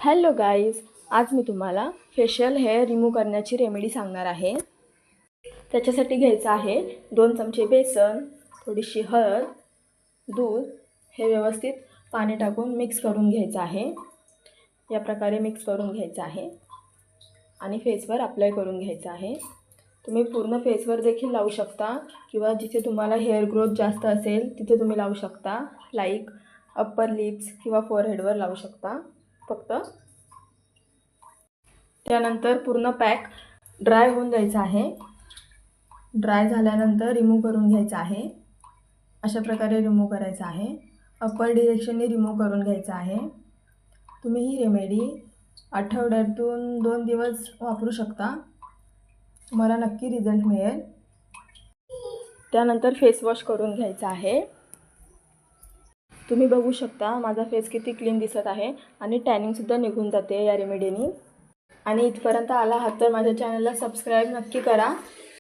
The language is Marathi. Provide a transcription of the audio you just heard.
हॅलो गाईज, आज मी तुम्हाला फेशियल हेअर रिमूव्ह करण्याची रेमेडी सांगणार आहे। त्याच्यासाठी घ्यायचं आहे 2 चमचे बेसन, थोडीशी हळद, दूध हे व्यवस्थित पाणी टाकून मिक्स करून घ्यायचं आहे। या प्रकारे मिक्स करून घ्यायचं आहे आणि फेसवर अप्लाय करून घ्यायचं आहे। तुम्ही पूर्ण फेसवर देखील लावू शकता किंवा जिथे तुम्हाला हेअर ग्रोथ जास्त असेल तिथे तुम्ही लावू शकता, लाईक अप्पर लिप्स किंवा फोरहेडवर लावू शकता फक्त। त्यानंतर पूर्ण पॅक ड्राय होऊन द्यायचा आहे। ड्राय झाल्यानंतर रिमूव्ह करून घ्यायचं आहे। अशा प्रकारे रिमूव्ह करायचं आहे। अप्पर डिरेक्शनने रिमूव्ह करून घ्यायचं आहे। तुम्ही ही रेमेडी आठवड्यातून 2 दिवस वापरू शकता, तुम्हाला नक्की रिझल्ट मिळेल। त्यानंतर फेस वॉश करून घ्यायचा आहे। तुम्ही बघू शकता माझा फेस किती क्लीन दिसत आहे आणि टॅनिंगसुद्धा निघून जाते या रेमेडीने। आणि इथपर्यंत आला आहात तर माझ्या चॅनलला सबस्क्राईब नक्की करा